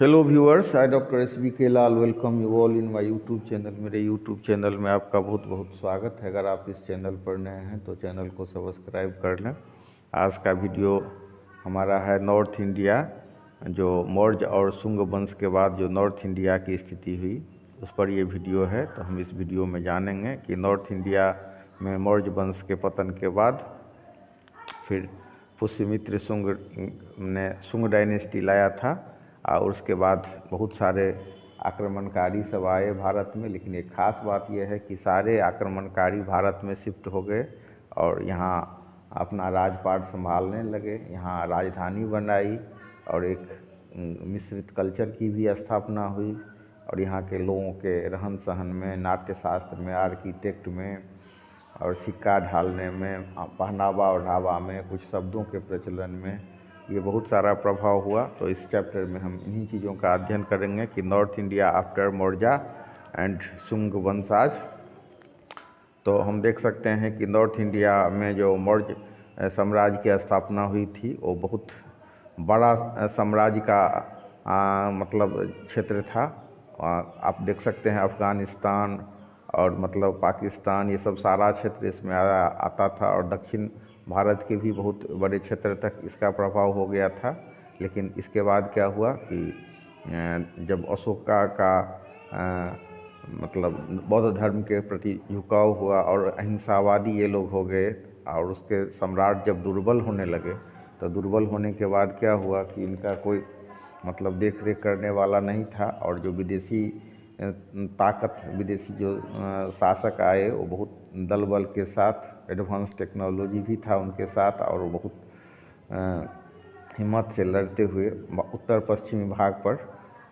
Hello viewers, I doctor SBK Lal welcome you all in my YouTube channel. मेरे YouTube channel में आपका बहुत बहुत स्वागत है। अगर आप इस चैनल पर नए हैं तो चैनल को सब्सक्राइब कर लें। आज का वीडियो हमारा है नॉर्थ इंडिया, जो मौर्य और शुंग वंश के बाद जो नॉर्थ इंडिया की स्थिति हुई उस पर ये वीडियो है। तो हम इस वीडियो में जानेंगे कि नॉर्थ इंडिया में मौर्य वंश के पतन के बाद फिर पुष्यमित्र शुंग ने शुंग डायनेस्टी लाया था और उसके बाद बहुत सारे आक्रमणकारी सब आए भारत में। लेकिन एक ख़ास बात यह है कि सारे आक्रमणकारी भारत में शिफ्ट हो गए और यहाँ अपना राजपाट संभालने लगे, यहाँ राजधानी बनाई और एक मिश्रित कल्चर की भी स्थापना हुई। और यहाँ के लोगों के रहन सहन में, नाट्य शास्त्र में, आर्किटेक्ट में और सिक्का ढालने में, पहनावा ओढ़ावा में, कुछ शब्दों के प्रचलन में ये बहुत सारा प्रभाव हुआ। तो इस चैप्टर में हम इन्हीं चीज़ों का अध्ययन करेंगे कि north India after Maurya and Shunga वंशाज। तो हम देख सकते हैं कि नॉर्थ इंडिया में जो मौर्य साम्राज्य की स्थापना हुई थी वो बहुत बड़ा साम्राज्य का मतलब क्षेत्र था। आप देख सकते हैं अफ़गानिस्तान और मतलब पाकिस्तान, ये सब सारा क्षेत्र इसमें आता था और दक्षिण भारत के भी बहुत बड़े क्षेत्र तक इसका प्रभाव हो गया था। लेकिन इसके बाद क्या हुआ कि जब अशोका का मतलब बौद्ध धर्म के प्रति झुकाव हुआ और अहिंसावादी ये लोग हो गए और उसके सम्राट जब दुर्बल होने लगे तो दुर्बल होने के बाद क्या हुआ कि इनका कोई मतलब देख रेख करने वाला नहीं था। और जो विदेशी ताकत, विदेशी जो शासक आए वो बहुत दल बल के साथ, एडवांस टेक्नोलॉजी भी था उनके साथ और वो बहुत हिम्मत से लड़ते हुए उत्तर पश्चिमी भाग पर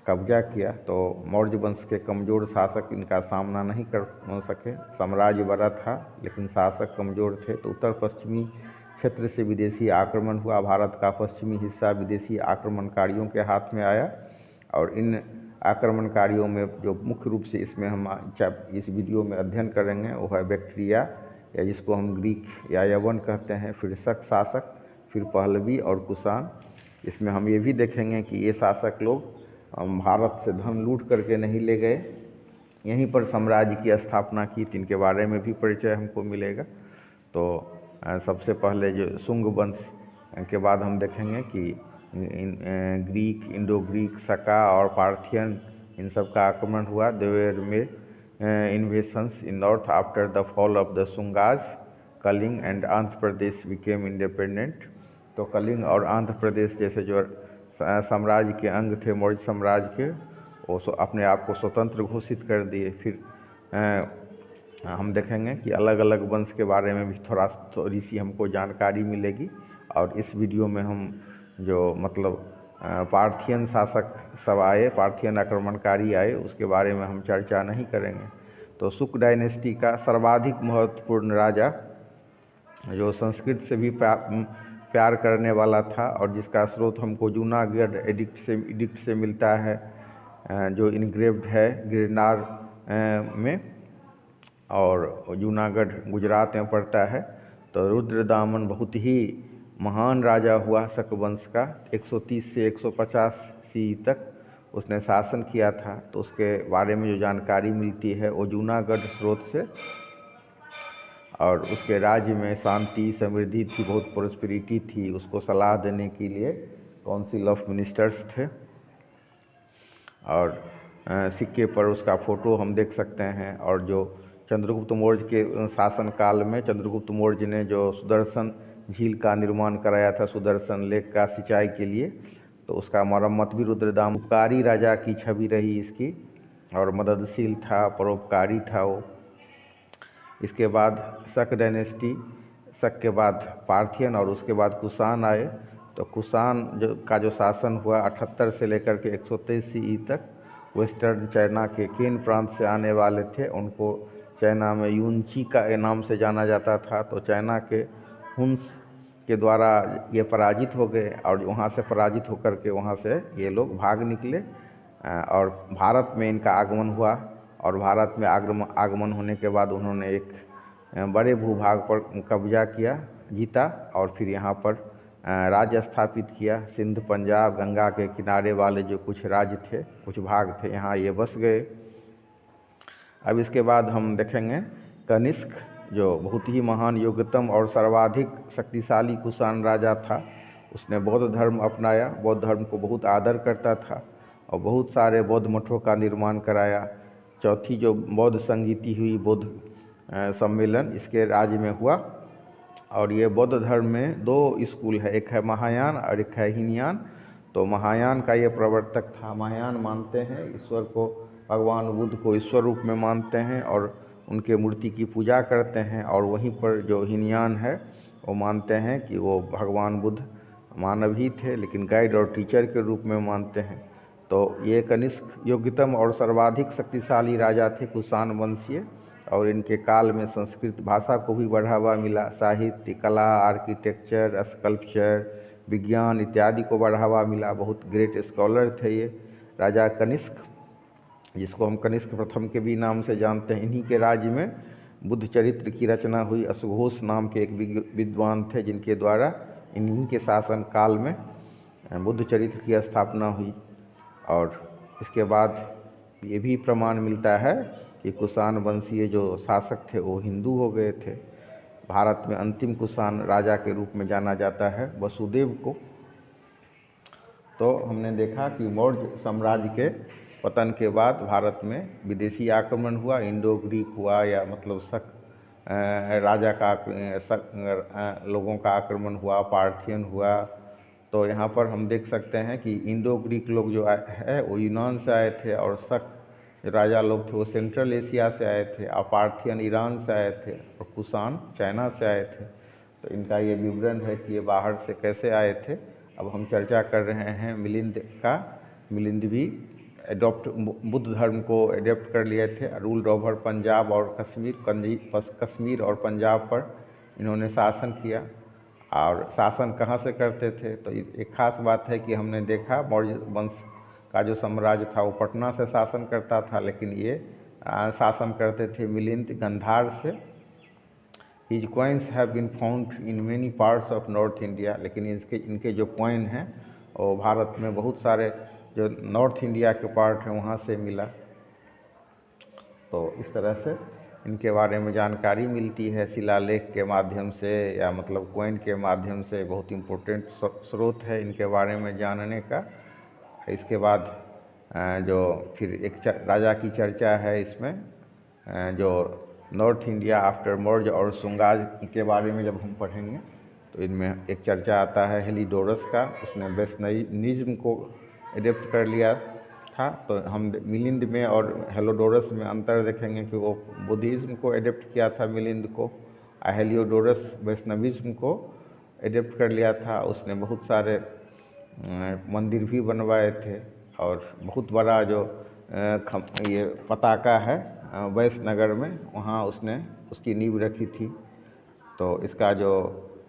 कब्जा किया। तो मौर्य वंश के कमज़ोर शासक इनका सामना नहीं कर सके। साम्राज्य बड़ा था लेकिन शासक कमज़ोर थे, तो उत्तर पश्चिमी क्षेत्र से विदेशी आक्रमण हुआ। भारत का पश्चिमी हिस्सा विदेशी आक्रमणकारियों के हाथ में आया और इन आक्रमणकारियों में जो मुख्य रूप से इसमें हम इस वीडियो में अध्ययन करेंगे वो है बैक्ट्रिया, या जिसको हम ग्रीक या यवन कहते हैं, फिर शक शासक, फिर पहलवी और कुषाण। इसमें हम ये भी देखेंगे कि ये शासक लोग भारत से धन लूट करके नहीं ले गए, यहीं पर साम्राज्य की स्थापना की। इनके बारे में भी परिचय हमको मिलेगा। तो सबसे पहले जो शुंग वंश के बाद हम देखेंगे कि ग्रीक, इंडो ग्रीक, शका और पार्थियन, इन सब का आक्रमण हुआ। देवर में invasions in north after the fall of the Shungas. Kalinga and Andhra Pradesh became independent. तो कलिंग और आंध्र प्रदेश जैसे जो साम्राज्य के अंग थे मौर्य साम्राज्य के, वो अपने आप को स्वतंत्र घोषित कर दिए। फिर हम देखेंगे कि अलग अलग वंश के बारे में भी थोड़ी सी हमको जानकारी मिलेगी। और इस वीडियो में हम जो मतलब पार्थियन शासक सब आए, पार्थियन आक्रमणकारी आए, उसके बारे में हम चर्चा नहीं करेंगे। तो शुंग डायनेस्टी का सर्वाधिक महत्वपूर्ण राजा जो संस्कृत से भी प्यार करने वाला था और जिसका स्रोत हमको जूनागढ़ एडिक्ट से मिलता है, जो इनग्रेव्ड है गिरनार में, और जूनागढ़ गुजरात में पड़ता है। तो रुद्रदामन बहुत ही महान राजा हुआ शक वंश का। 130 से 150 CE तक उसने शासन किया था। तो उसके बारे में जो जानकारी मिलती है वो जूनागढ़ स्रोत से। और उसके राज्य में शांति समृद्धि थी, बहुत प्रोस्पेरिटी थी। उसको सलाह देने के लिए काउंसिल ऑफ मिनिस्टर्स थे। और सिक्के पर उसका फ़ोटो हम देख सकते हैं। और जो चंद्रगुप्त मौर्य के शासन काल में चंद्रगुप्त मौर्य ने जो सुदर्शन झील का निर्माण कराया था, सुदर्शन लेक का सिंचाई के लिए, तो उसका मरम्मत भी रुद्रदामन, उपकारी राजा की छवि रही इसकी और मददशील था, परोपकारी था वो। इसके बाद शक डायनेस्टी, शक के बाद पार्थियन और उसके बाद कुषाण आए। तो कुषाण जो शासन हुआ 78 से लेकर के 123 CE तक, वेस्टर्न चाइना के केन प्रांत से आने वाले थे। उनको चाइना में यूनची का नाम से जाना जाता था। तो चाइना के हुन्स के द्वारा ये पराजित हो गए और वहाँ से पराजित होकर के वहाँ से ये लोग भाग निकले और भारत में इनका आगमन हुआ। और भारत में आगमन होने के बाद उन्होंने एक बड़े भूभाग पर कब्जा किया, जीता और फिर यहाँ पर राज्य स्थापित किया। सिंध, पंजाब, गंगा के किनारे वाले जो कुछ राज्य थे, कुछ भाग थे, यहाँ ये बस गए। अब इसके बाद हम देखेंगे कनिष्क, जो बहुत ही महान, योग्यतम और सर्वाधिक शक्तिशाली कुषाण राजा था। उसने बौद्ध धर्म अपनाया, बौद्ध धर्म को बहुत आदर करता था और बहुत सारे बौद्ध मठों का निर्माण कराया। चौथी जो बौद्ध संगीति हुई, बौद्ध सम्मेलन, इसके राज्य में हुआ। और ये बौद्ध धर्म में दो स्कूल है, एक है महायान और एक है हीनयान। तो महायान का ये प्रवर्तक था। महायान मानते हैं ईश्वर को, भगवान बुद्ध को ईश्वर रूप में मानते हैं और उनके मूर्ति की पूजा करते हैं। और वहीं पर जो हीनयान है वो मानते हैं कि वो भगवान बुद्ध मानव ही थे, लेकिन गाइड और टीचर के रूप में मानते हैं। तो ये कनिष्क योग्यतम और सर्वाधिक शक्तिशाली राजा थे, कुषाण वंशीय। और इनके काल में संस्कृत भाषा को भी बढ़ावा मिला। साहित्य, कला, आर्किटेक्चर, स्कल्पचर, विज्ञान इत्यादि को बढ़ावा मिला। बहुत ग्रेट स्कॉलर थे ये राजा कनिष्क, जिसको हम कनिष्क प्रथम के भी नाम से जानते हैं। इन्हीं के राज्य में बुद्ध चरित्र की रचना हुई। अश्वघोष नाम के एक विद्वान थे, जिनके द्वारा इन्हीं के शासन काल में बुद्ध चरित्र की स्थापना हुई। और इसके बाद ये भी प्रमाण मिलता है कि कुषाण वंशीय जो शासक थे वो हिंदू हो गए थे। भारत में अंतिम कुषाण राजा के रूप में जाना जाता है वसुदेव को। तो हमने देखा कि मौर्य साम्राज्य के पतन के बाद भारत में विदेशी आक्रमण हुआ, इंडो ग्रीक हुआ, या मतलब शक राजा का लोगों का आक्रमण हुआ, पार्थियन हुआ। तो यहाँ पर हम देख सकते हैं कि इंडो ग्रीक लोग जो है वो यूनान से आए थे, और शक राजा लोग थे वो सेंट्रल एशिया से आए थे, और पार्थियन ईरान से आए थे, और कुषाण चाइना से आए थे। तो इनका ये विवरण है कि ये बाहर से कैसे आए थे। अब हम चर्चा कर रहे हैं मिलिंद का। मिलिंद भी बुद्ध धर्म को एडेप्ट कर लिए थे। रूल्ड ओवर पंजाब और कश्मीर और पंजाब पर इन्होंने शासन किया। और शासन कहाँ से करते थे, तो एक खास बात है कि हमने देखा मौर्य वंश का जो साम्राज्य था वो पटना से शासन करता था, लेकिन ये शासन करते थे मिलिंद, गंधार से। His coins have been found in many parts of North India, लेकिन इनके जो कॉइन हैं वो भारत में बहुत सारे जो नॉर्थ इंडिया के पार्ट हैं वहाँ से मिला। तो इस तरह से इनके बारे में जानकारी मिलती है शिलालेख के माध्यम से, या मतलब कॉइन के माध्यम से। बहुत इम्पोर्टेंट स्रोत है इनके बारे में जानने का। इसके बाद जो फिर एक राजा की चर्चा है इसमें, जो नॉर्थ इंडिया आफ्टर मौर्य और शुंगाज के बारे में जब हम पढ़ेंगे तो इनमें एक चर्चा आता है हेलिडोरस का। उसने वैष्णविज्म को एडेप्ट कर लिया था। तो हम मिलिंद में और हेलिडोरस में अंतर देखेंगे कि वो बुद्धिज्म को एडेप्ट किया था मिलिंद को, और हेलिडोरस वैष्णविज्म को एडेप्ट कर लिया था। उसने बहुत सारे मंदिर भी बनवाए थे, और बहुत बड़ा जो ये पताका है वैष्णनगर में, वहाँ उसने उसकी नींव रखी थी। तो इसका जो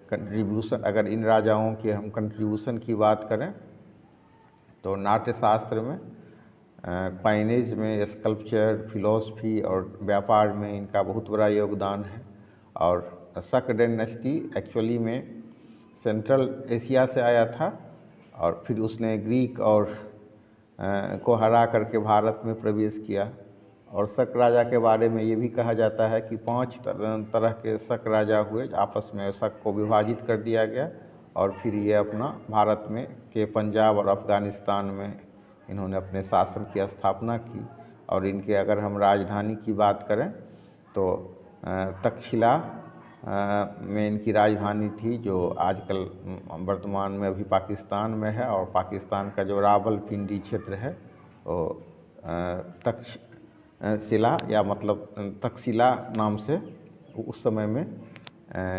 कंट्रीब्यूशन, अगर इन राजाओं के हम कंट्रीब्यूशन की बात करें तो नाट्यशास्त्र में, कॉइनेज में, स्कल्पचर, फिलॉसफी और व्यापार में इनका बहुत बड़ा योगदान है। और शक डायनेस्टी एक्चुअली में सेंट्रल एशिया से आया था, और फिर उसने ग्रीक और को हरा करके भारत में प्रवेश किया। और शक राजा के बारे में ये भी कहा जाता है कि 5 तरह के शक राजा हुए, आपस में शक को विभाजित कर दिया गया, और फिर ये अपना भारत में के पंजाब और अफ़गानिस्तान में इन्होंने अपने शासन की स्थापना की। और इनके अगर हम राजधानी की बात करें तो तक्षशिला में इनकी राजधानी थी, जो आजकल वर्तमान में अभी पाकिस्तान में है। और पाकिस्तान का जो रावलपिंडी क्षेत्र है वो तक्षशिला या मतलब तक्षशिला नाम से उस समय में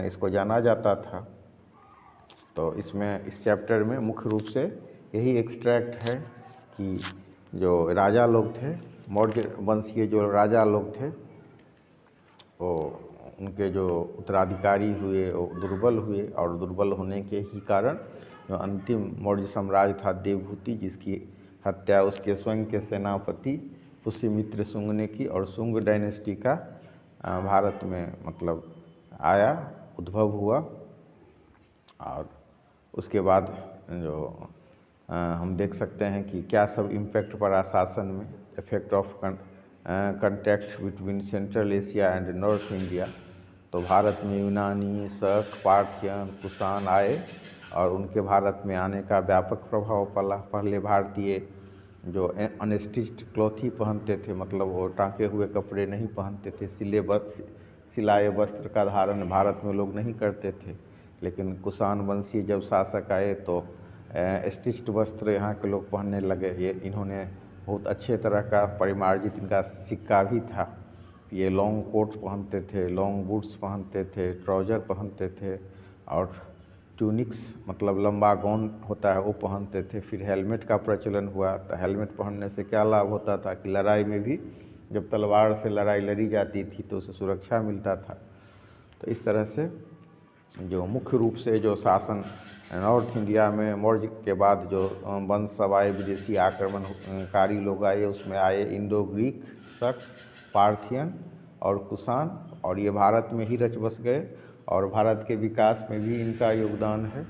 इसको जाना जाता था। तो इसमें इस चैप्टर में मुख्य रूप से यही एक्सट्रैक्ट है कि जो राजा लोग थे, मौर्य वंशीय जो राजा लोग थे, वो उनके जो उत्तराधिकारी हुए वो दुर्बल हुए, और दुर्बल होने के ही कारण जो अंतिम मौर्य साम्राज्य था देवहूति, जिसकी हत्या उसके स्वयं के सेनापति पुष्यमित्र शुंग ने की, और शुंग डायनेस्टी का भारत में मतलब आया, उद्भव हुआ। और उसके बाद जो हम देख सकते हैं कि क्या सब इम्पैक्ट पड़ा शासन में, effect of contact between Central Asia and North India. तो भारत में यूनानी, शक, पार्थियन, कुषाण आए और उनके भारत में आने का व्यापक प्रभाव पड़ा। पहले भारतीय जो अनस्टिच्ड क्लॉथ ही पहनते थे, मतलब वो टाँके हुए कपड़े नहीं पहनते थे, सिलाए वस्त्र का धारण भारत में लोग नहीं करते थे। लेकिन कुषाण वंशीय जब शासक आए तो स्टिच्ड वस्त्र यहाँ के लोग पहनने लगे। ये इन्होंने बहुत अच्छे तरह का परिमार्जित इनका सिक्का भी था। ये लॉन्ग कोट पहनते थे, लॉन्ग बूट्स पहनते थे, ट्राउज़र पहनते थे और ट्यूनिक्स मतलब लंबा गाउन होता है वो पहनते थे। फिर हेलमेट का प्रचलन हुआ। तो हेलमेट पहनने से क्या लाभ होता था कि लड़ाई में भी जब तलवार से लड़ाई लड़ी जाती थी तो उसे सुरक्षा मिलता था। तो इस तरह से जो मुख्य रूप से जो शासन नॉर्थ इंडिया में मौर्य के बाद जो वंश सब आए, विदेशी आक्रमणकारी लोग आए, उसमें आए इंडो ग्रीक, शक, पार्थियन और कुषाण, और ये भारत में ही रच बस गए और भारत के विकास में भी इनका योगदान है।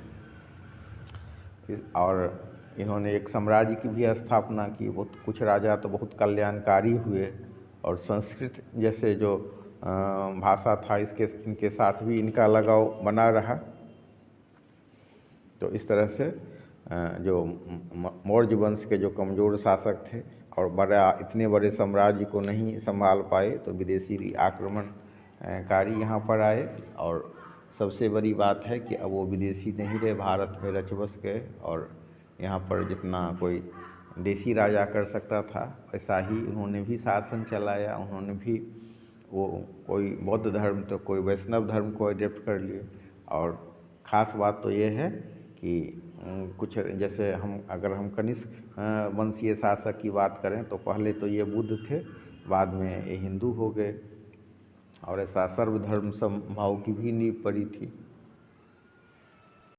और इन्होंने एक साम्राज्य की भी स्थापना की। बहुत कुछ राजा तो बहुत कल्याणकारी हुए और संस्कृत जैसे जो भाषा था इनके साथ भी इनका लगाव बना रहा। तो इस तरह से जो मौर्य वंश के जो कमज़ोर शासक थे और इतने बड़े साम्राज्य को नहीं संभाल पाए तो विदेशी आक्रमणकारी यहाँ पर आए। और सबसे बड़ी बात है कि अब वो विदेशी नहीं रहे, भारत में रच बस गए और यहाँ पर जितना कोई देशी राजा कर सकता था वैसा ही उन्होंने भी शासन चलाया। उन्होंने भी वो कोई बौद्ध धर्म तो कोई वैष्णव धर्म को अडेप्ट कर लिए। और ख़ास बात तो ये है कि कुछ जैसे अगर हम कनिष्क वंशीय शासक की बात करें तो पहले तो ये बुद्ध थे, बाद में ये हिंदू हो गए और ऐसा सर्वधर्म समभाव की भी नींव पड़ी थी।